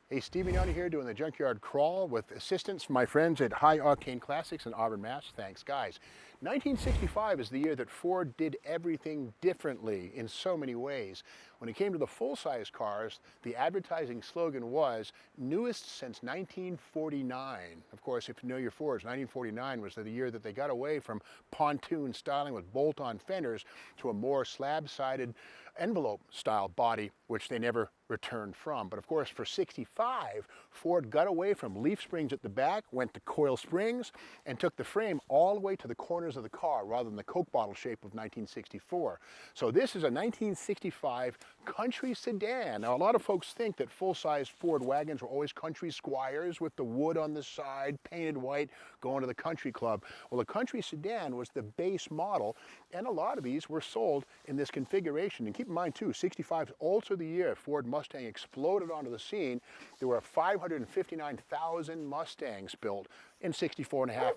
Hey, Stephen Yonny here doing the Junkyard Crawl with assistance from my friends at High Octane Classics in Auburn, Mass. Thanks, guys. 1965 is the year that Ford did everything differently in so many ways. When it came to the full-size cars, the advertising slogan was, newest since 1949. Of course, if you know your Fords, 1949 was the year that they got away from pontoon styling with bolt-on fenders to a more slab-sided envelope-style body, which they never returned from. But of course, for 65, Ford got away from leaf springs at the back, went to coil springs, and took the frame all the way to the corners of the car rather than the Coke bottle shape of 1964. So this is a 1965 Country Sedan. Now, a lot of folks think that full-size Ford wagons were always country squires with the wood on the side, painted white, going to the country club. Well, the Country Sedan was the base model, and a lot of these were sold in this configuration. And keep in mind, too, 65 is also the year Ford Mustang exploded onto the scene. There were 559,000 Mustangs built in 64 and a half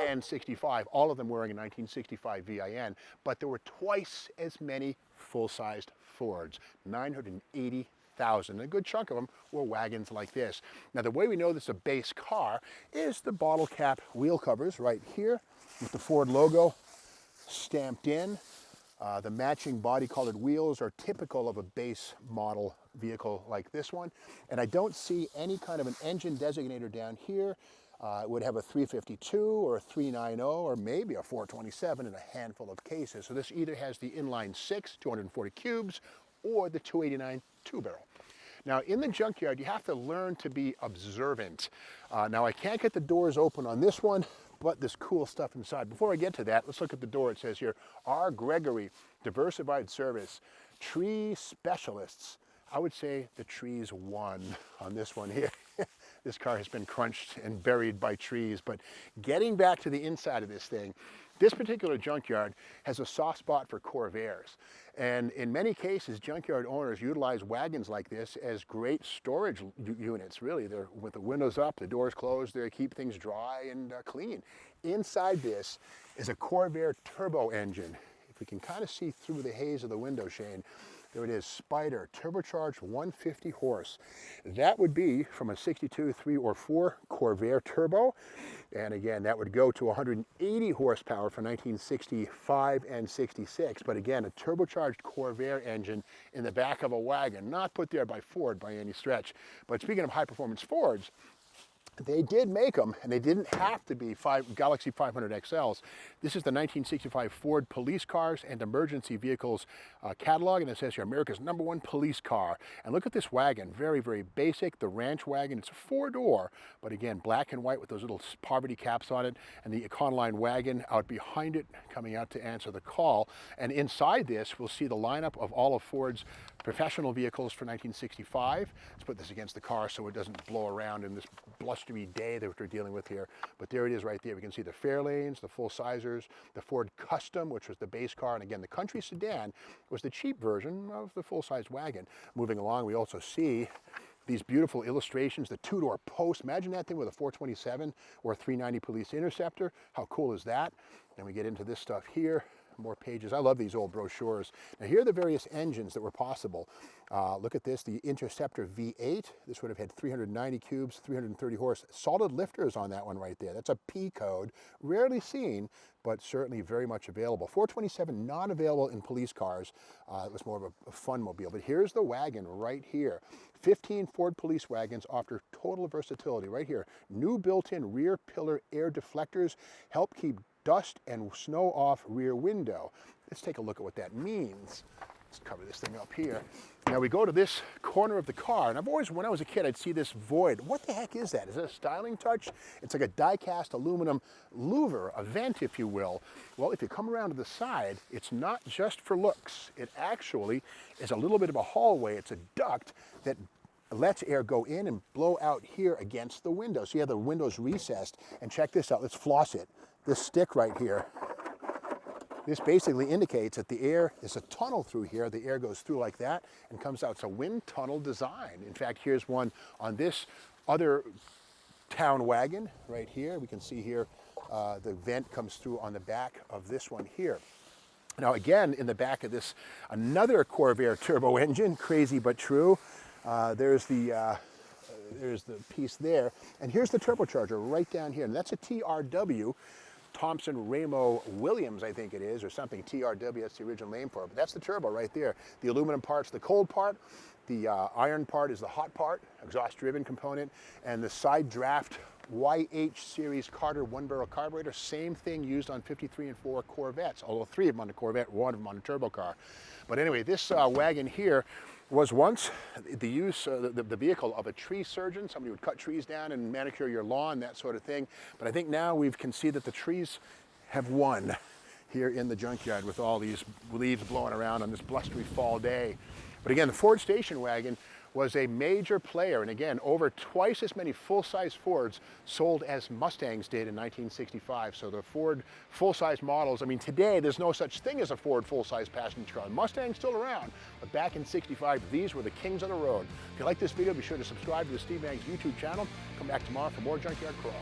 and 65, all of them wearing a 1965 VIN, but there were twice as many full-sized Fords, 980,000. A good chunk of them were wagons like this. Now, the way we know this is a base car is the bottle cap wheel covers right here with the Ford logo stamped in. The matching body-colored wheels are typical of a base model vehicle like this one. And I don't see any kind of an engine designator down here. It would have a 352 or a 390 or maybe a 427 in a handful of cases. So this either has the inline 6, 240 cubes, or the 289 two-barrel. Now, in the junkyard, you have to learn to be observant. Now, I can't get the doors open on this one, but there's cool stuff inside. Before I get to that, let's look at the door. It says here, R. Gregory, Diversified Service, Tree Specialists. I would say the trees won on this one here. This car has been crunched and buried by trees, but getting back to the inside of this thing, this particular junkyard has a soft spot for Corvairs. And in many cases, junkyard owners utilize wagons like this as great storage units, really. They're with the windows up, the doors closed, they keep things dry and clean. Inside this is a Corvair turbo engine. If we can kind of see through the haze of the window shade, there it is, Spider, turbocharged 150 horse. That would be from a 62, 3 or 4 Corvair turbo. And again, that would go to 180 horsepower for 1965 and 66. But again, a turbocharged Corvair engine in the back of a wagon, not put there by Ford by any stretch. But speaking of high performance Fords, they did make them, and they didn't have to be Galaxy 500 XLs. This is the 1965 Ford Police Cars and Emergency Vehicles catalog, and it says here, America's #1 police car. And look at this wagon, very, very basic. The ranch wagon, it's a 4-door, but again, black and white with those little poverty caps on it, and the Econoline wagon out behind it, coming out to answer the call. And inside this, we'll see the lineup of all of Ford's professional vehicles for 1965. Let's put this against the car so it doesn't blow around in this blustery day that we're dealing with here. But there it is right there. We can see the Fairlanes, the full-sizers, the Ford Custom, which was the base car, and again, the Country Sedan was the cheap version of the full-size wagon. Moving along, we also see these beautiful illustrations, the 2-door post. Imagine that thing with a 427 or a 390 Police Interceptor. How cool is that? Then we get into this stuff here. More pages. I love these old brochures. Now, here are the various engines that were possible. Look at this, the Interceptor V8. This would have had 390 cubes, 330 horse. Solid lifters on that one right there. That's a P code. Rarely seen, but certainly very much available. 427 not available in police cars. It was more of a fun mobile. But here's the wagon right here. 15 Ford police wagons offer total versatility right here. New built-in rear pillar air deflectors help keep dust and snow off rear window. Let's take a look at what that means. Let's cover this thing up here. Now we go to this corner of the car, and I've always, when I was a kid, I'd see this void. What the heck is that? Is it a styling touch? It's like a die-cast aluminum louver, a vent, if you will. Well, if you come around to the side, it's not just for looks. It actually is a little bit of a hallway. It's a duct that lets air go in and blow out here against the window. So you have the windows recessed, and check this out. Let's floss it. This stick right here, this basically indicates that the air, there's a tunnel through here, the air goes through like that and comes out. It's a wind tunnel design. In fact, here's one on this other town wagon right here. We can see here the vent comes through on the back of this one here. Now again, in the back of this, another Corvair turbo engine, crazy but true. There's the there's the piece there. And here's the turbocharger right down here. And that's a TRW. Thompson Ramo Williams, I think it is, or something. TRW, that's the original name for it. But that's the turbo right there. The aluminum part's the cold part. The iron part is the hot part, exhaust-driven component. And the side draft YH series Carter one-barrel carburetor, same thing used on 53 and 4 Corvettes, although 3 of them on the Corvette, 1 of them on a turbo car. But anyway, this wagon here was once the vehicle of a tree surgeon. Somebody would cut trees down and manicure your lawn, that sort of thing. But I think now we can see that the trees have won here in the junkyard with all these leaves blowing around on this blustery fall day. But again, the Ford station wagon was a major player, and again, over twice as many full-size Fords sold as Mustangs did in 1965. So the Ford full-size models, I mean, today there's no such thing as a Ford full-size passenger car. Mustang's still around, but back in '65, these were the kings of the road. If you like this video, be sure to subscribe to the Steve Maggs YouTube channel. Come back tomorrow for more Junkyard Crawl.